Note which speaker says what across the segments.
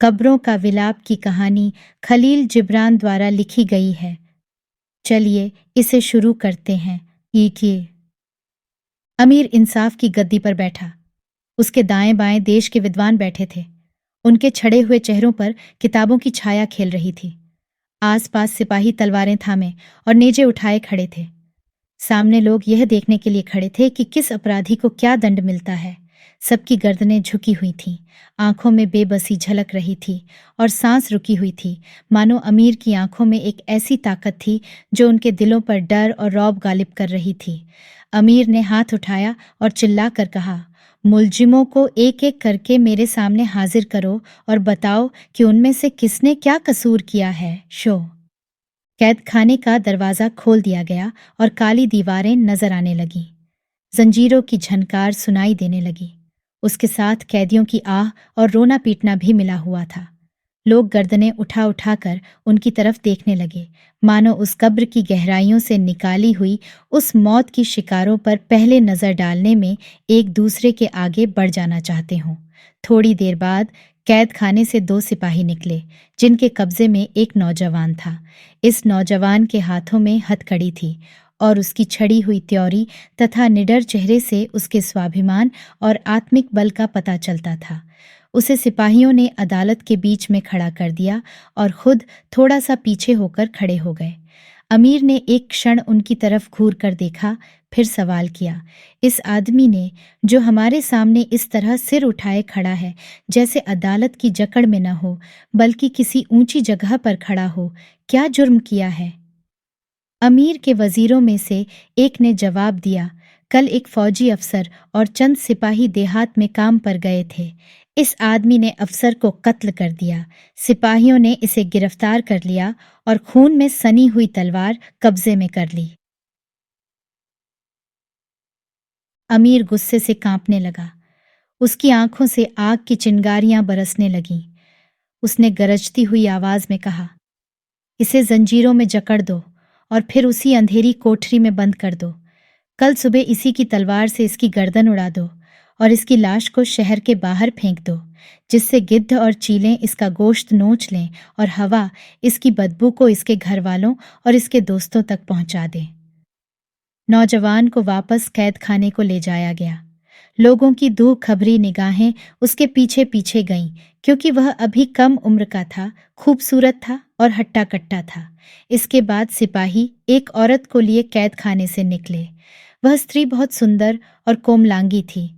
Speaker 1: कब्रों का विलाप की कहानी खलील जिब्रान द्वारा लिखी गई है। चलिए इसे शुरू करते हैं। ये अमीर इंसाफ की गद्दी पर बैठा। उसके दाएं बाएं देश के विद्वान बैठे थे। उनके छड़े हुए चेहरों पर किताबों की छाया खेल रही थी। आसपास सिपाही तलवारें थामे और नेजे उठाए खड़े थे। सामने लोग यह देखने के लिए खड़े थे कि किस अपराधी को क्या दंड मिलता है। सबकी गर्दनें झुकी हुई थीं, आंखों में बेबसी झलक रही थी और सांस रुकी हुई थी, मानो अमीर की आंखों में एक ऐसी ताकत थी जो उनके दिलों पर डर और रौब गालिब कर रही थी। अमीर ने हाथ उठाया और चिल्लाकर कहा, मुलजिमों को एक एक करके मेरे सामने हाजिर करो और बताओ कि उनमें से किसने क्या कसूर किया है। शो कैद खाने का दरवाज़ा खोल दिया गया और काली दीवारें नजर आने लगीं। जंजीरों की झनकार सुनाई देने लगी। उसके साथ कैदियों की आह और रोना पीटना भी मिला हुआ था। लोग गर्दनें उठा उठा कर उनकी तरफ देखने लगे, मानो उस कब्र की गहराइयों से निकाली हुई उस मौत की शिकारों पर पहले नजर डालने में एक दूसरे के आगे बढ़ जाना चाहते हों। थोड़ी देर बाद कैद खाने से दो सिपाही निकले, जिनके कब्जे में एक नौजवान था। इस नौजवान के हाथों में हथकड़ी थी और उसकी छड़ी हुई त्योरी तथा निडर चेहरे से उसके स्वाभिमान और आत्मिक बल का पता चलता था। उसे सिपाहियों ने अदालत के बीच में खड़ा कर दिया और खुद थोड़ा सा पीछे होकर खड़े हो गए। अमीर ने एक क्षण उनकी तरफ घूर कर देखा, फिर सवाल किया, इस आदमी ने, जो हमारे सामने इस तरह सिर उठाए खड़ा है, जैसे अदालत की जकड़ में न हो बल्कि किसी ऊंची जगह पर खड़ा हो, क्या जुर्म किया है? अमीर के वजीरों में से एक ने जवाब दिया, कल एक फौजी अफसर और चंद सिपाही देहात में काम पर गए थे। इस आदमी ने अफसर को कत्ल कर दिया। सिपाहियों ने इसे गिरफ्तार कर लिया और खून में सनी हुई तलवार कब्जे में कर ली। अमीर गुस्से से कांपने लगा। उसकी आंखों से आग की चिंगारियां बरसने लगीं। उसने गरजती हुई आवाज में कहा, इसे जंजीरों में जकड़ दो और फिर उसी अंधेरी कोठरी में बंद कर दो। कल सुबह इसी की तलवार से इसकी गर्दन उड़ा दो और इसकी लाश को शहर के बाहर फेंक दो, जिससे गिद्ध और चीलें इसका गोश्त नोच लें और हवा इसकी बदबू को इसके घर वालों और इसके दोस्तों तक पहुंचा दे। नौजवान को वापस कैद खाने को ले जाया गया। लोगों की दूर खबरी निगाहें उसके पीछे पीछे गईं, क्योंकि वह अभी कम उम्र का था, खूबसूरत था और हट्टा कट्टा था। इसके बाद सिपाही एक औरत को लिए कैद खाने से निकले। वह स्त्री बहुत सुंदर और कोमलांगी थी।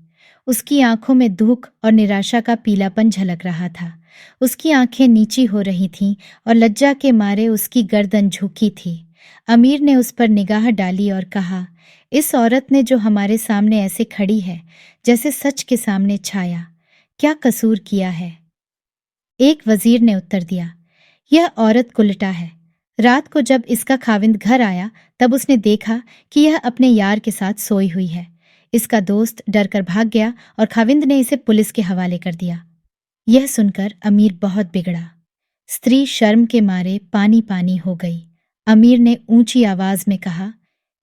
Speaker 1: उसकी आंखों में दुख और निराशा का पीलापन झलक रहा था। उसकी आंखें नीची हो रही थीं और लज्जा के मारे उसकी गर्दन झुकी थी। अमीर ने उस पर निगाह डाली और कहा, इस औरत ने जो हमारे सामने ऐसे खड़ी है, जैसे सच के सामने छाया, क्या कसूर किया है? एक वजीर ने उत्तर दिया, यह औरत कुलटा है। रात को जब इसका खाविंद घर आया, तब उसने देखा कि यह अपने यार के साथ सोई हुई है। इसका दोस्त डरकर भाग गया और खाविंद ने इसे पुलिस के हवाले कर दिया। यह सुनकर अमीर बहुत बिगड़ा। स्त्री शर्म के मारे पानी पानी हो गई। अमीर ने ऊंची आवाज में कहा,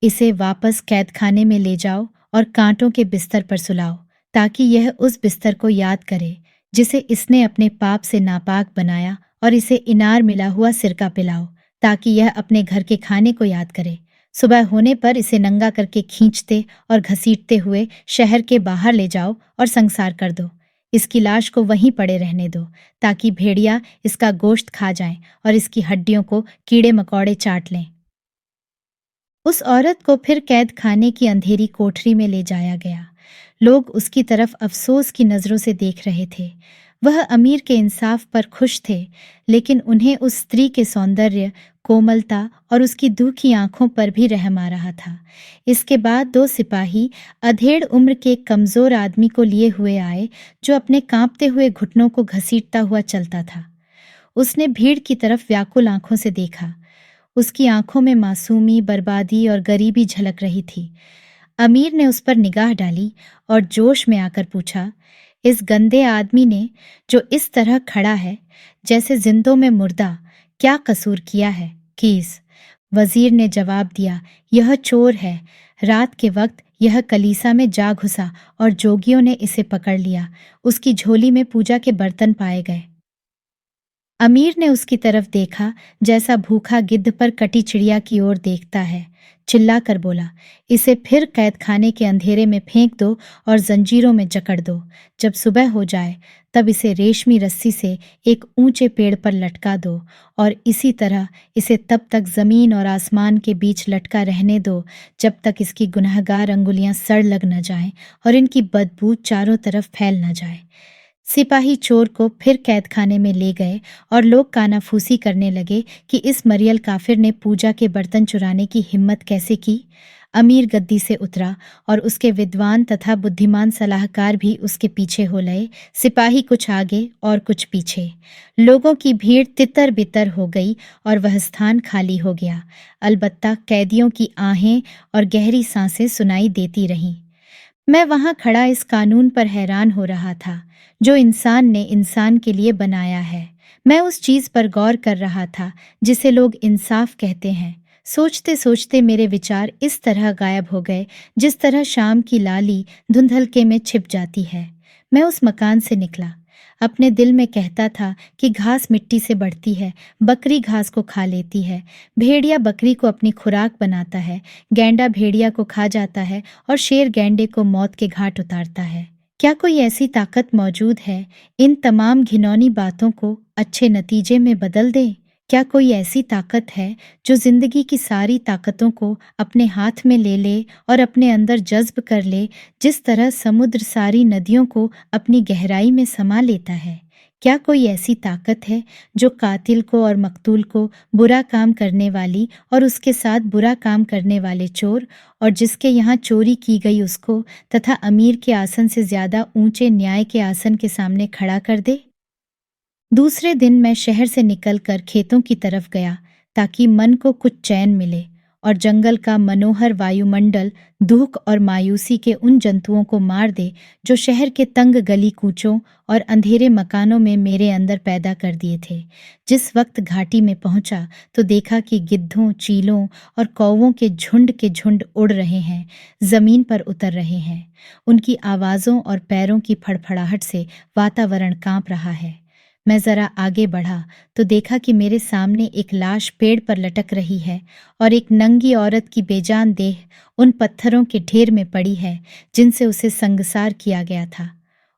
Speaker 1: इसे वापस कैद खाने में ले जाओ और कांटों के बिस्तर पर सुलाओ, ताकि यह उस बिस्तर को याद करे जिसे इसने अपने पाप से नापाक बनाया, और इसे इनार मिला हुआ सिरका पिलाओ, ताकि यह अपने घर के खाने को याद करे। सुबह होने पर इसे नंगा करके खींचते और घसीटते हुए शहर के बाहर ले जाओ और संसार कर दो। इसकी लाश को वहीं पड़े रहने दो, ताकि भेड़िया इसका गोश्त खा जाएं और इसकी हड्डियों को कीड़े मकोड़े चाट लें। उस औरत को फिर कैद खाने की अंधेरी कोठरी में ले जाया गया। लोग उसकी तरफ अफसोस की नजरों से देख रहे थे। वह अमीर के इंसाफ पर खुश थे, लेकिन उन्हें उस स्त्री के सौंदर्य, कोमलता और उसकी दुखी आंखों पर भी रहम आ रहा था। इसके बाद दो सिपाही अधेड़ उम्र के एक कमजोर आदमी को लिए हुए आए, जो अपने कांपते हुए घुटनों को घसीटता हुआ चलता था। उसने भीड़ की तरफ व्याकुल आंखों से देखा। उसकी आंखों में मासूमी, बर्बादी और गरीबी झलक रही थी। अमीर ने उस पर निगाह डाली और जोश में आकर पूछा, इस गंदे आदमी ने, जो इस तरह खड़ा है जैसे जिंदों में मुर्दा, क्या कसूर किया है? कीस वजीर ने जवाब दिया, यह चोर है। रात के वक्त यह कलीसा में जा घुसा और जोगियों ने इसे पकड़ लिया। उसकी झोली में पूजा के बर्तन पाए गए। अमीर ने उसकी तरफ देखा जैसा भूखा गिद्ध पर कटी चिड़िया की ओर देखता है। चिल्लाकर बोला, इसे फिर कैद खाने के अंधेरे में फेंक दो और जंजीरों में जकड़ दो। जब सुबह हो जाए तब इसे रेशमी रस्सी से एक ऊंचे पेड़ पर लटका दो और इसी तरह इसे तब तक जमीन और आसमान के बीच लटका रहने दो जब तक इसकी गुनहगार अंगुलियां सड़ लग न जाएं और इनकी बदबू चारों तरफ फैल न जाए। सिपाही चोर को फिर कैद खाने में ले गए और लोग कानाफूसी करने लगे कि इस मरियल काफिर ने पूजा के बर्तन चुराने की हिम्मत कैसे की। अमीर गद्दी से उतरा और उसके विद्वान तथा बुद्धिमान सलाहकार भी उसके पीछे हो लए, सिपाही कुछ आगे और कुछ पीछे। लोगों की भीड़ तितर बितर हो गई और वह स्थान खाली हो गया। अलबत्ता कैदियों की आहें और गहरी सांसें सुनाई देती रहीं। मैं वहां खड़ा इस कानून पर हैरान हो रहा था जो इंसान ने इंसान के लिए बनाया है। मैं उस चीज पर गौर कर रहा था जिसे लोग इंसाफ कहते हैं। सोचते सोचते मेरे विचार इस तरह गायब हो गए जिस तरह शाम की लाली धुंधलके में छिप जाती है। मैं उस मकान से निकला। अपने दिल में कहता था कि घास मिट्टी से बढ़ती है, बकरी घास को खा लेती है, भेड़िया बकरी को अपनी खुराक बनाता है, गैंडा भेड़िया को खा जाता है और शेर गैंडे को मौत के घाट उतारता है। क्या कोई ऐसी ताकत मौजूद है इन तमाम घिनौनी बातों को अच्छे नतीजे में बदल दे? क्या कोई ऐसी ताकत है जो जिंदगी की सारी ताकतों को अपने हाथ में ले ले और अपने अंदर जज्ब कर ले, जिस तरह समुद्र सारी नदियों को अपनी गहराई में समा लेता है? क्या कोई ऐसी ताकत है जो कातिल को और मकतूल को, बुरा काम करने वाली और उसके साथ बुरा काम करने वाले चोर और जिसके यहाँ चोरी की गई उसको तथा अमीर के आसन से ज्यादा ऊंचे न्याय के आसन के सामने खड़ा कर दे? दूसरे दिन मैं शहर से निकलकर खेतों की तरफ गया ताकि मन को कुछ चैन मिले और जंगल का मनोहर वायुमंडल दुख और मायूसी के उन जंतुओं को मार दे जो शहर के तंग गली कूचों और अंधेरे मकानों में मेरे अंदर पैदा कर दिए थे। जिस वक्त घाटी में पहुंचा तो देखा कि गिद्धों, चीलों और कौवों के झुंड उड़ रहे हैं, जमीन पर उतर रहे हैं। उनकी आवाज़ों और पैरों की फड़फड़ाहट से वातावरण कांप रहा है। मैं जरा आगे बढ़ा तो देखा कि मेरे सामने एक लाश पेड़ पर लटक रही है और एक नंगी औरत की बेजान देह उन पत्थरों के ढेर में पड़ी है जिनसे उसे संगसार किया गया था।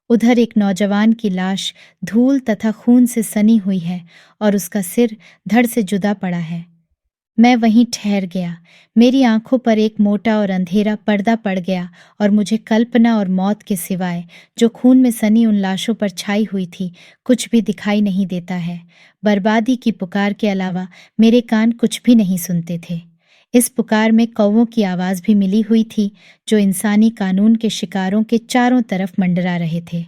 Speaker 1: उधर एक नौजवान की लाश धूल तथा खून से सनी हुई है और उसका सिर धड़ से जुदा पड़ा है। मैं वहीं ठहर गया। मेरी आंखों पर एक मोटा और अंधेरा पर्दा पड़ गया और मुझे कल्पना और मौत के सिवाय जो खून में सनी उन लाशों पर छाई हुई थी कुछ भी दिखाई नहीं देता है। बर्बादी की पुकार के अलावा मेरे कान कुछ भी नहीं सुनते थे। इस पुकार में कौवों की आवाज़ भी मिली हुई थी जो इंसानी कानून के शिकारों के चारों तरफ मंडरा रहे थे।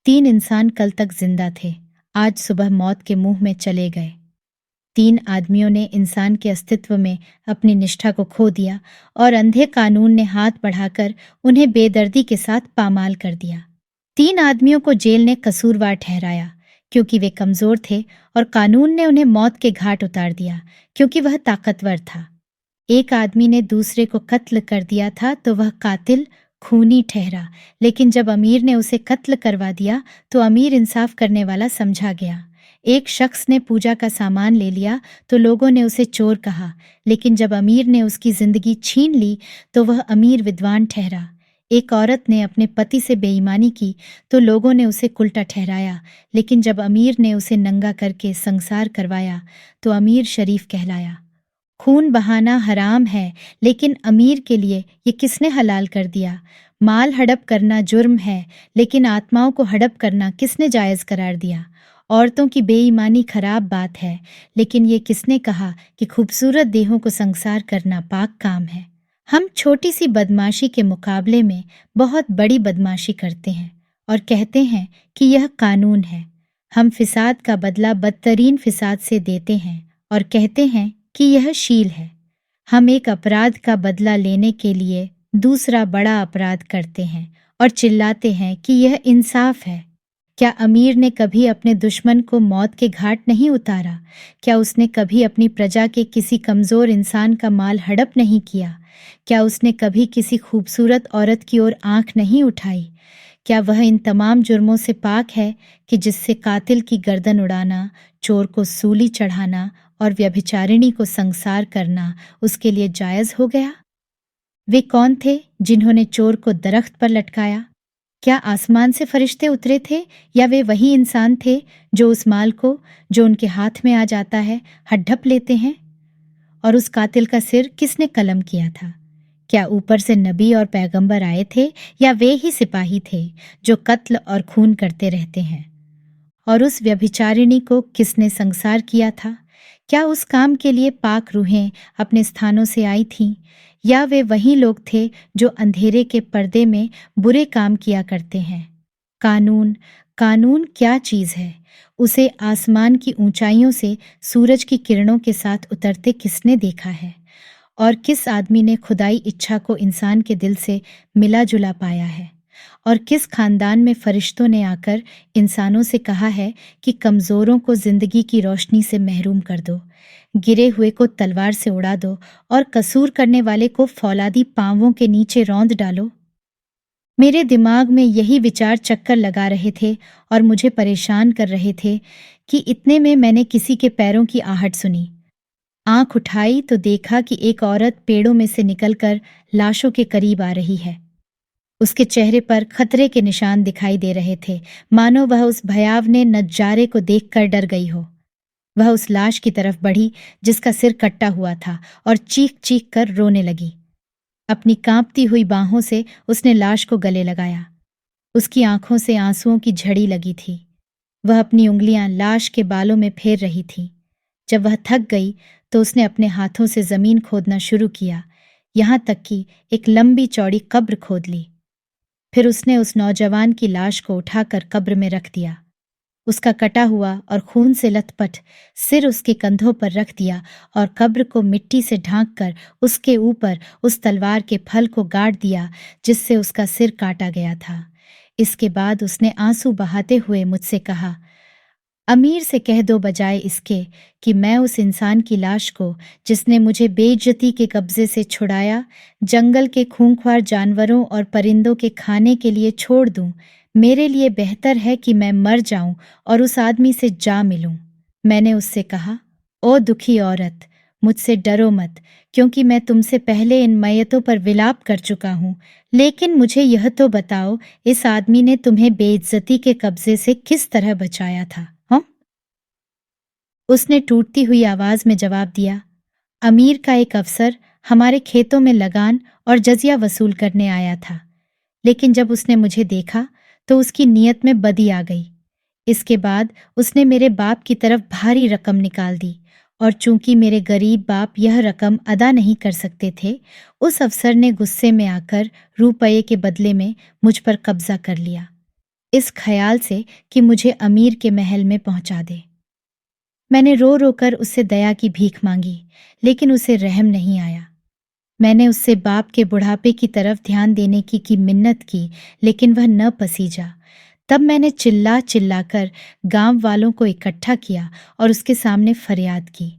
Speaker 1: 3 इंसान कल तक जिंदा थे, आज सुबह मौत के मुंह में चले गए। 3 आदमियों ने इंसान के अस्तित्व में अपनी निष्ठा को खो दिया और अंधे कानून ने हाथ बढ़ाकर उन्हें बेदर्दी के साथ पामाल कर दिया। 3 आदमियों को जेल ने कसूरवार ठहराया क्योंकि वे कमजोर थे और कानून ने उन्हें मौत के घाट उतार दिया क्योंकि वह ताकतवर था। एक आदमी ने दूसरे को कत्ल कर दिया था तो वह कातिल खूनी ठहरा, लेकिन जब अमीर ने उसे कत्ल करवा दिया तो अमीर इंसाफ करने वाला समझा गया। एक शख्स ने पूजा का सामान ले लिया तो लोगों ने उसे चोर कहा, लेकिन जब अमीर ने उसकी जिंदगी छीन ली तो वह अमीर विद्वान ठहरा। एक औरत ने अपने पति से बेईमानी की तो लोगों ने उसे कुल्टा ठहराया, लेकिन जब अमीर ने उसे नंगा करके संसार करवाया तो अमीर शरीफ कहलाया। खून बहाना हराम है, लेकिन अमीर के लिए ये किसने हलाल कर दिया? माल हड़प करना जुर्म है, लेकिन आत्माओं को हड़प करना किसने जायज़ करार दिया? औरतों की बेईमानी खराब बात है, लेकिन ये किसने कहा कि खूबसूरत देहों को संसार करना पाक काम है? हम छोटी सी बदमाशी के मुकाबले में बहुत बड़ी बदमाशी करते हैं और कहते हैं कि यह कानून है। हम फिसाद का बदला बदतरीन फिसाद से देते हैं और कहते हैं कि यह शील है। हम एक अपराध का बदला लेने के लिए दूसरा बड़ा अपराध करते हैं और चिल्लाते हैं कि यह इंसाफ है। क्या अमीर ने कभी अपने दुश्मन को मौत के घाट नहीं उतारा? क्या उसने कभी अपनी प्रजा के किसी कमजोर इंसान का माल हड़प नहीं किया? क्या उसने कभी किसी खूबसूरत औरत की ओर आंख नहीं उठाई? क्या वह इन तमाम जुर्मों से पाक है कि जिससे कातिल की गर्दन उड़ाना, चोर को सूली चढ़ाना और व्यभिचारिणी को संसार करना उसके लिए जायज हो गया? वे कौन थे जिन्होंने चोर को दरख्त पर लटकाया? क्या आसमान से फरिश्ते उतरे थे या वे वही इंसान थे जो उस माल को, जो उनके हाथ में आ जाता है, हड्डप लेते हैं? और उस कातिल का सिर किसने कलम किया था? क्या ऊपर से नबी और पैगंबर आए थे या वे ही सिपाही थे जो कत्ल और खून करते रहते हैं? और उस व्यभिचारिणी को किसने संसार किया था? क्या उस काम के लिए पाक रूहें अपने स्थानों से आई थीं या वे वही लोग थे जो अंधेरे के पर्दे में बुरे काम किया करते हैं? कानून, कानून क्या चीज़ है? उसे आसमान की ऊंचाइयों से सूरज की किरणों के साथ उतरते किसने देखा है? और किस आदमी ने खुदाई इच्छा को इंसान के दिल से मिला जुला पाया है? और किस खानदान में फरिश्तों ने आकर इंसानों से कहा है कि कमज़ोरों को ज़िंदगी की रोशनी से महरूम कर दो, गिरे हुए को तलवार से उड़ा दो और कसूर करने वाले को फौलादी पांवों के नीचे रौंद डालो? मेरे दिमाग में यही विचार चक्कर लगा रहे थे और मुझे परेशान कर रहे थे कि इतने में मैंने किसी के पैरों की आहट सुनी। आंख उठाई तो देखा कि एक औरत पेड़ों में से निकलकर लाशों के करीब आ रही है। उसके चेहरे पर खतरे के निशान दिखाई दे रहे थे, मानो वह उस भयावने नजारे को देखकर डर गई हो। वह उस लाश की तरफ बढ़ी जिसका सिर कटा हुआ था और चीख चीख कर रोने लगी। अपनी कांपती हुई बाहों से उसने लाश को गले लगाया। उसकी आंखों से आंसुओं की झड़ी लगी थी। वह अपनी उंगलियां लाश के बालों में फेर रही थी। जब वह थक गई तो उसने अपने हाथों से जमीन खोदना शुरू किया, यहां तक कि एक लंबी चौड़ी कब्र खोद ली। फिर उसने उस नौजवान की लाश को उठाकर कब्र में रख दिया। उसका कटा हुआ और खून से लथपथ सिर उसके कंधों पर रख दिया और कब्र को मिट्टी से ढांककर उसके ऊपर उस तलवार के फल को गाड़ दिया जिससे उसका सिर काटा गया था। इसके बाद उसने आंसू बहाते हुए मुझसे कहा, अमीर से कह दो बजाय इसके कि मैं उस इंसान की लाश को, जिसने मुझे बेइज्जती के कब्जे से छुड़ाया, जंगल के खूंखार जानवरों और परिंदों के खाने के लिए छोड़ दूं। मेरे लिए बेहतर है कि मैं मर जाऊं और उस आदमी से जा मिलूं। मैंने उससे कहा, ओ दुखी औरत, मुझसे डरो मत, क्योंकि मैं तुमसे पहले इन मैयतों पर विलाप कर चुका हूं। लेकिन मुझे यह तो बताओ, इस आदमी ने तुम्हें बेइज्जती के कब्जे से किस तरह बचाया था? हाँ? उसने टूटती हुई आवाज में जवाब दिया, अमीर का एक अफसर हमारे खेतों में लगान और जजिया वसूल करने आया था, लेकिन जब उसने मुझे देखा तो उसकी नीयत में बदी आ गई। इसके बाद उसने मेरे बाप की तरफ भारी रकम निकाल दी और चूंकि मेरे गरीब बाप यह रकम अदा नहीं कर सकते थे, उस अफसर ने गुस्से में आकर रुपये के बदले में मुझ पर कब्जा कर लिया, इस ख्याल से कि मुझे अमीर के महल में पहुंचा दे। मैंने रो रो कर उससे दया की भीख मांगी, लेकिन उसे रहम नहीं आया। मैंने उससे बाप के बुढ़ापे की तरफ ध्यान देने की मिन्नत की, लेकिन वह न पसीजा। तब मैंने चिल्ला चिल्लाकर गांव वालों को इकट्ठा किया और उसके सामने फरियाद की।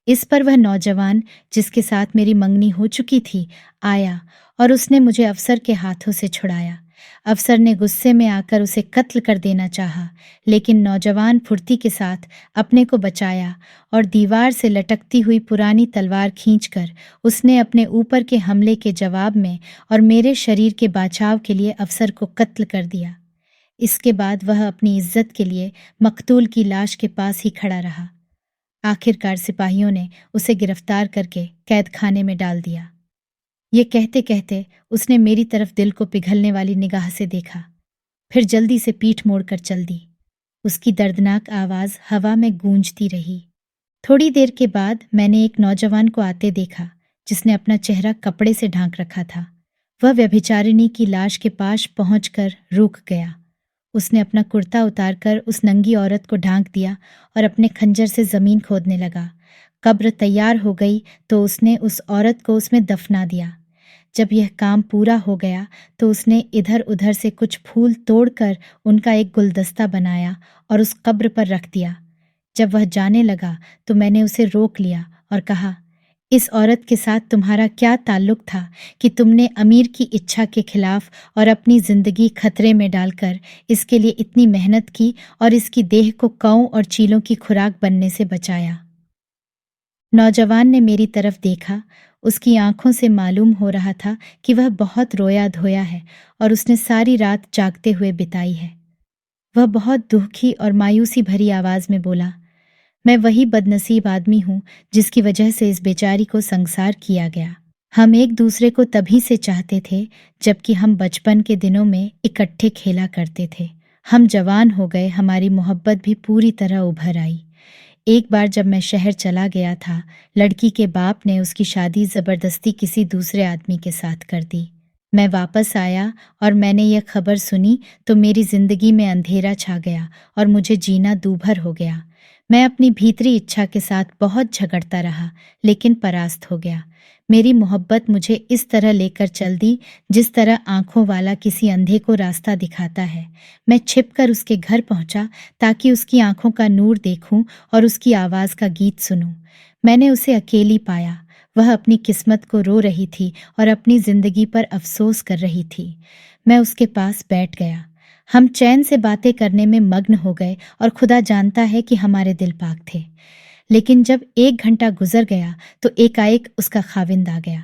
Speaker 1: इस पर वह नौजवान, जिसके साथ मेरी मंगनी हो चुकी थी, आया और उसने मुझे अफसर के हाथों से छुड़ाया। अफसर ने गुस्से में आकर उसे कत्ल कर देना चाहा, लेकिन नौजवान फुर्ती के साथ अपने को बचाया और दीवार से लटकती हुई पुरानी तलवार खींचकर उसने अपने ऊपर के हमले के जवाब में और मेरे शरीर के बचाव के लिए अफसर को कत्ल कर दिया। इसके बाद वह अपनी इज्जत के लिए मकतूल की लाश के पास ही खड़ा रहा। आखिरकार सिपाहियों ने उसे गिरफ्तार करके कैद खाने में डाल दिया। ये कहते कहते उसने मेरी तरफ दिल को पिघलने वाली निगाह से देखा, फिर जल्दी से पीठ मोड़कर चल दी। उसकी दर्दनाक आवाज हवा में गूंजती रही। थोड़ी देर के बाद मैंने एक नौजवान को आते देखा, जिसने अपना चेहरा कपड़े से ढांक रखा था। वह व्यभिचारिणी की लाश के पास पहुंचकर रुक गया। उसने अपना कुर्ता उतारकर उस नंगी औरत को ढांक दिया और अपने खंजर से जमीन खोदने लगा। कब्र तैयार हो गई तो उसने उस औरत को उसमें दफना दिया। जब यह काम पूरा हो गया तो उसने इधर उधर से कुछ फूल तोड़कर उनका एक गुलदस्ता बनाया और उस कब्र पर रख दिया। जब वह जाने लगा तो मैंने उसे रोक लिया और कहा, इस औरत के साथ तुम्हारा क्या ताल्लुक था कि तुमने अमीर की इच्छा के खिलाफ और अपनी जिंदगी खतरे में डालकर इसके लिए इतनी मेहनत की और इसकी देह को कौओं और चीलों की खुराक बनने से बचाया। नौजवान ने मेरी तरफ देखा। उसकी आंखों से मालूम हो रहा था कि वह बहुत रोया धोया है और उसने सारी रात जागते हुए बिताई है। वह बहुत दुखी और मायूसी भरी आवाज में बोला, मैं वही बदनसीब आदमी हूँ जिसकी वजह से इस बेचारी को संसार किया गया। हम एक दूसरे को तभी से चाहते थे जबकि हम बचपन के दिनों में इकट्ठे खेला करते थे। हम जवान हो गए, हमारी मोहब्बत भी पूरी तरह उभर आई। एक बार जब मैं शहर चला गया था, लड़की के बाप ने उसकी शादी जबरदस्ती किसी दूसरे आदमी के साथ कर दी। मैं वापस आया और मैंने यह खबर सुनी तो मेरी जिंदगी में अंधेरा छा गया और मुझे जीना दूभर हो गया। मैं अपनी भीतरी इच्छा के साथ बहुत झगड़ता रहा, लेकिन परास्त हो गया। मेरी मोहब्बत मुझे इस तरह लेकर चल दी जिस तरह आंखों वाला किसी अंधे को रास्ता दिखाता है। मैं छिपकर उसके घर पहुंचा ताकि उसकी आंखों का नूर देखूं और उसकी आवाज का गीत सुनूं। मैंने उसे अकेली पाया। वह अपनी किस्मत को रो रही थी और अपनी जिंदगी पर अफसोस कर रही थी। मैं उसके पास बैठ गया। हम चैन से बातें करने में मग्न हो गए और खुदा जानता है कि हमारे दिल पाक थे। लेकिन जब 1 घंटा गुजर गया तो एकाएक उसका खाविंद आ गया।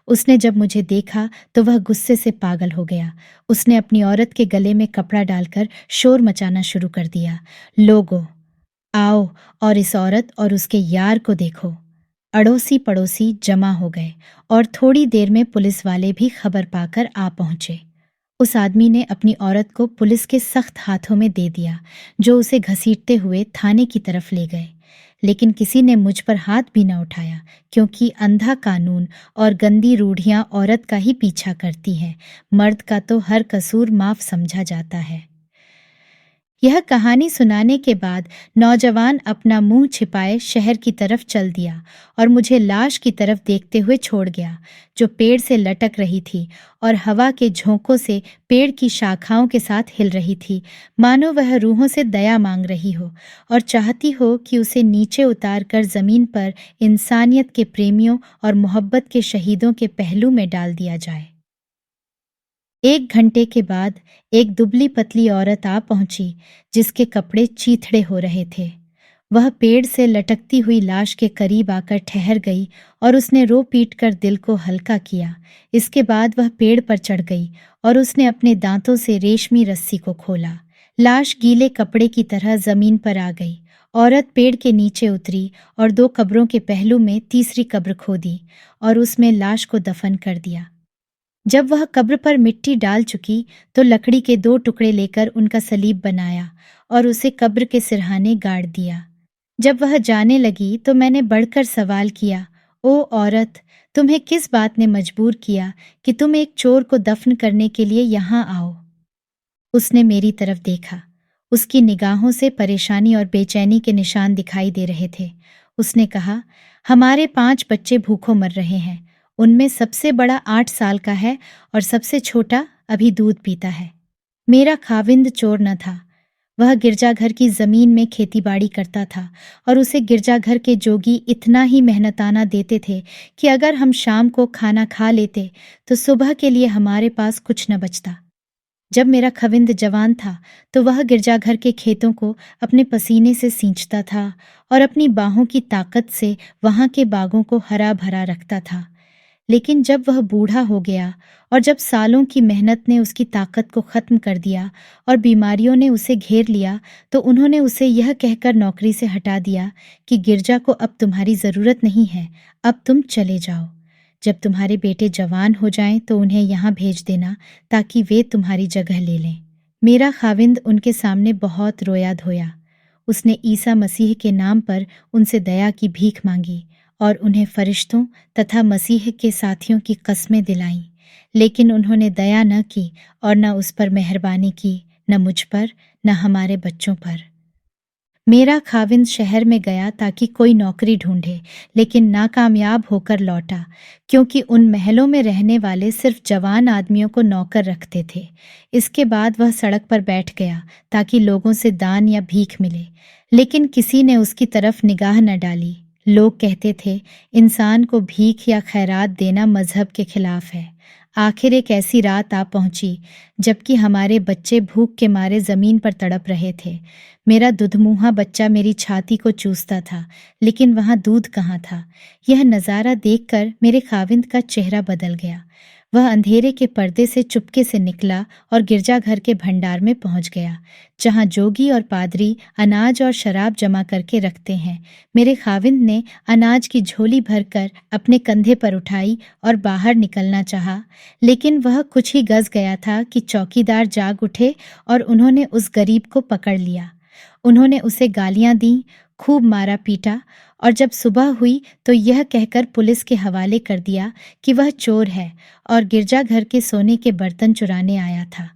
Speaker 1: उसने जब मुझे देखा तो वह गुस्से से पागल हो गया। उसने अपनी औरत के गले में कपड़ा डालकर शोर मचाना शुरू कर दिया, लोगों आओ और इस औरत और उसके यार को देखो। अड़ोसी पड़ोसी जमा हो गए और थोड़ी देर में पुलिस वाले भी खबर पाकर आ पहुंचे। उस आदमी ने अपनी औरत को पुलिस के सख्त हाथों में दे दिया, जो उसे घसीटते हुए थाने की तरफ ले गए। लेकिन किसी ने मुझ पर हाथ भी न उठाया, क्योंकि अंधा कानून और गंदी रूढ़ियां औरत का ही पीछा करती हैं। मर्द का तो हर कसूर माफ समझा जाता है। यह कहानी सुनाने के बाद नौजवान अपना मुंह छिपाए शहर की तरफ चल दिया और मुझे लाश की तरफ देखते हुए छोड़ गया, जो पेड़ से लटक रही थी और हवा के झोंकों से पेड़ की शाखाओं के साथ हिल रही थी, मानो वह रूहों से दया मांग रही हो और चाहती हो कि उसे नीचे उतार कर जमीन पर इंसानियत के प्रेमियों और मोहब्बत के शहीदों के पहलू में डाल दिया जाए। 1 घंटे के बाद एक दुबली पतली औरत आ पहुंची, जिसके कपड़े चीथड़े हो रहे थे। वह पेड़ से लटकती हुई लाश के करीब आकर ठहर गई और उसने रो पीट कर दिल को हल्का किया। इसके बाद वह पेड़ पर चढ़ गई और उसने अपने दांतों से रेशमी रस्सी को खोला। लाश गीले कपड़े की तरह जमीन पर आ गई। औरत पेड़ के नीचे उतरी और 2 कब्रों के पहलू में तीसरी कब्र खोदी और उसमें लाश को दफन कर दिया। जब वह कब्र पर मिट्टी डाल चुकी तो लकड़ी के 2 टुकड़े लेकर उनका सलीब बनाया और उसे कब्र के सिरहाने गाड़ दिया। जब वह जाने लगी तो मैंने बढ़कर सवाल किया, ओ औरत, तुम्हें किस बात ने मजबूर किया कि तुम एक चोर को दफन करने के लिए यहाँ आओ? उसने मेरी तरफ देखा। उसकी निगाहों से परेशानी और बेचैनी के निशान दिखाई दे रहे थे। उसने कहा, हमारे 5 बच्चे भूखों मर रहे हैं। उनमें सबसे बड़ा 8 साल का है और सबसे छोटा अभी दूध पीता है। मेरा खाविंद चोर न था। वह गिरजाघर की जमीन में खेतीबाड़ी करता था और उसे गिरजाघर के जोगी इतना ही मेहनताना देते थे कि अगर हम शाम को खाना खा लेते तो सुबह के लिए हमारे पास कुछ न बचता। जब मेरा खविंद जवान था तो वह गिरजाघर के खेतों को अपने पसीने से सींचता था और अपनी बाहों की ताकत से वहां के बागों को हरा भरा रखता था। लेकिन जब वह बूढ़ा हो गया और जब सालों की मेहनत ने उसकी ताकत को खत्म कर दिया और बीमारियों ने उसे घेर लिया, तो उन्होंने उसे यह कहकर नौकरी से हटा दिया कि गिरजा को अब तुम्हारी ज़रूरत नहीं है, अब तुम चले जाओ। जब तुम्हारे बेटे जवान हो जाएं तो उन्हें यहाँ भेज देना ताकि वे तुम्हारी जगह ले लें। मेरा खाविंद उनके सामने बहुत रोया धोया। उसने ईसा मसीह के नाम पर उनसे दया की भीख मांगी और उन्हें फरिश्तों तथा मसीह के साथियों की कस्में दिलाईं, लेकिन उन्होंने दया न की और न उस पर मेहरबानी की, न मुझ पर, न हमारे बच्चों पर। मेरा खाविंद शहर में गया ताकि कोई नौकरी ढूंढे, लेकिन नाकामयाब होकर लौटा, क्योंकि उन महलों में रहने वाले सिर्फ जवान आदमियों को नौकर रखते थे। इसके बाद वह सड़क पर बैठ गया ताकि लोगों से दान या भीख मिले, लेकिन किसी ने उसकी तरफ निगाह न डाली। लोग कहते थे इंसान को भीख या खैरात देना मजहब के खिलाफ है। आखिर एक ऐसी रात आ पहुंची जबकि हमारे बच्चे भूख के मारे जमीन पर तड़प रहे थे। मेरा दुधमुहा बच्चा मेरी छाती को चूसता था, लेकिन वहां दूध कहाँ था। यह नज़ारा देखकर मेरे खाविंद का चेहरा बदल गया। वह अंधेरे के पर्दे से चुपके से निकला और गिरजाघर के भंडार में पहुंच गया, जहां जोगी और पादरी अनाज और शराब जमा करके रखते हैं। मेरे खाविंद ने अनाज की झोली भरकर अपने कंधे पर उठाई और बाहर निकलना चाहा, लेकिन वह कुछ ही गज गया था कि चौकीदार जाग उठे और उन्होंने उस गरीब को पकड़ लिया। उन्होंने उसे गालियां दी, खूब मारा पीटा और जब सुबह हुई तो यह कहकर पुलिस के हवाले कर दिया कि वह चोर है और गिरजाघर के सोने के बर्तन चुराने आया था।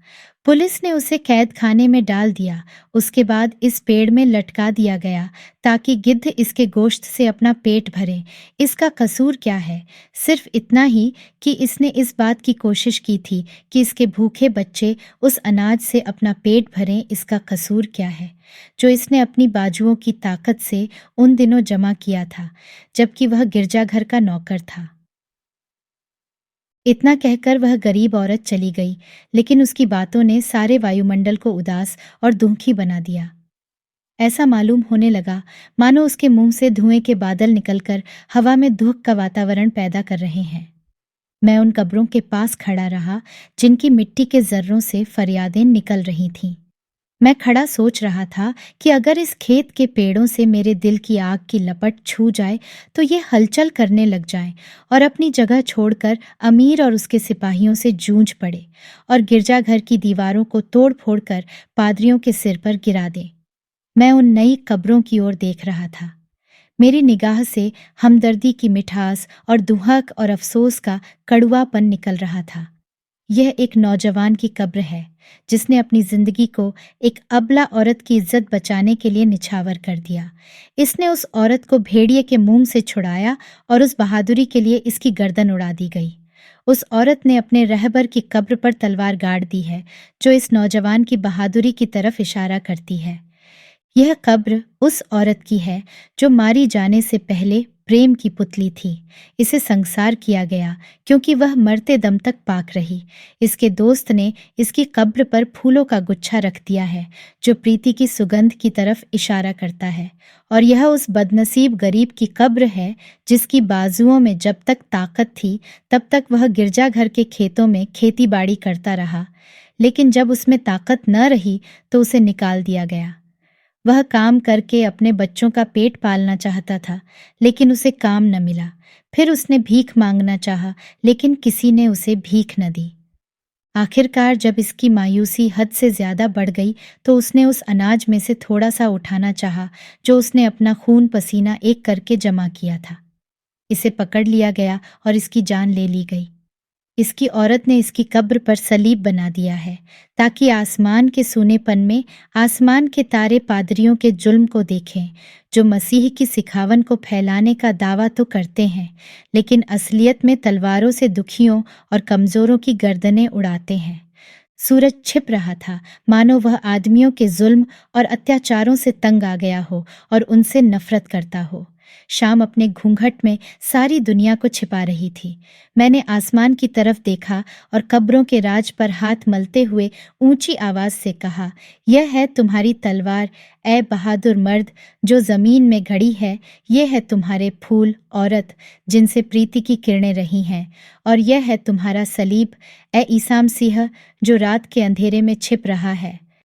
Speaker 1: पुलिस ने उसे कैद खाने में डाल दिया। उसके बाद इस पेड़ में लटका दिया गया ताकि गिद्ध इसके गोश्त से अपना पेट भरे। इसका कसूर क्या है? सिर्फ इतना ही कि इसने इस बात की कोशिश की थी कि इसके भूखे बच्चे उस अनाज से अपना पेट भरें। इसका कसूर क्या है जो इसने अपनी बाजुओं की ताकत से उन दिनों जमा किया था जबकि वह गिरजाघर का नौकर था। इतना कहकर वह गरीब औरत चली गई, लेकिन उसकी बातों ने सारे वायुमंडल को उदास और दुखी बना दिया। ऐसा मालूम होने लगा मानो उसके मुंह से धुएं के बादल निकलकर हवा में दुख का वातावरण पैदा कर रहे हैं। मैं उन कब्रों के पास खड़ा रहा जिनकी मिट्टी के जर्रों से फरियादें निकल रही थीं। मैं खड़ा सोच रहा था कि अगर इस खेत के पेड़ों से मेरे दिल की आग की लपट छू जाए तो ये हलचल करने लग जाए और अपनी जगह छोड़कर अमीर और उसके सिपाहियों से जूझ पड़े और गिरजाघर की दीवारों को तोड़ फोड़ कर पादरियों के सिर पर गिरा दे। मैं उन नई कब्रों की ओर देख रहा था। मेरी निगाह से हमदर्दी की मिठास और दुहक और अफसोस का कड़ुआपन निकल रहा था। यह एक नौजवान की कब्र है जिसने अपनी जिंदगी को एक अबला औरत की इज्जत बचाने के लिए निछावर कर दिया। इसने उस औरत को भेड़िए के मुंह से छुड़ाया और उस बहादुरी के लिए इसकी गर्दन उड़ा दी गई। उस औरत ने अपने रहबर की कब्र पर तलवार गाड़ दी है जो इस नौजवान की बहादुरी की तरफ इशारा करती है। यह कब्र उस औरत की है जो मारी जाने से पहले प्रेम की पुतली थी। इसे संसार किया गया क्योंकि वह मरते दम तक पाक रही। इसके दोस्त ने इसकी कब्र पर फूलों का गुच्छा रख दिया है जो प्रीति की सुगंध की तरफ इशारा करता है। और यह उस बदनसीब गरीब की कब्र है जिसकी बाजुओं में जब तक ताकत थी तब तक वह गिरजाघर के खेतों में खेती बाड़ी करता रहा, लेकिन जब उसमें ताकत न रही तो उसे निकाल दिया गया। वह काम करके अपने बच्चों का पेट पालना चाहता था, लेकिन उसे काम न मिला। फिर उसने भीख मांगना चाहा, लेकिन किसी ने उसे भीख न दी। आखिरकार जब इसकी मायूसी हद से ज्यादा बढ़ गई तो उसने उस अनाज में से थोड़ा सा उठाना चाहा जो उसने अपना खून पसीना एक करके जमा किया था। इसे पकड़ लिया गया और इसकी जान ले ली गई। इसकी औरत ने इसकी कब्र पर सलीब बना दिया है ताकि आसमान के सूनेपन में आसमान के तारे पादरियों के जुल्म को देखें जो मसीह की सिखावन को फैलाने का दावा तो करते हैं, लेकिन असलियत में तलवारों से दुखियों और कमजोरों की गर्दनें उड़ाते हैं। सूरज छिप रहा था मानो वह आदमियों के जुल्म और अत्याचारों से तंग आ गया हो और उनसे नफरत करता हो। शाम अपने घूंघट में सारी दुनिया को छिपा रही थी। मैंने आसमान की तरफ देखा और कब्रों के राज पर हाथ मलते हुए ऊंची आवाज से कहा, यह है तुम्हारी तलवार ए बहादुर मर्द जो जमीन में गड़ी है। यह है तुम्हारे फूल औरत जिनसे प्रीति की किरणें रही हैं, और यह है तुम्हारा सलीब ए ईसा मसीह जो रात के अंधेरे में छिप रहा है।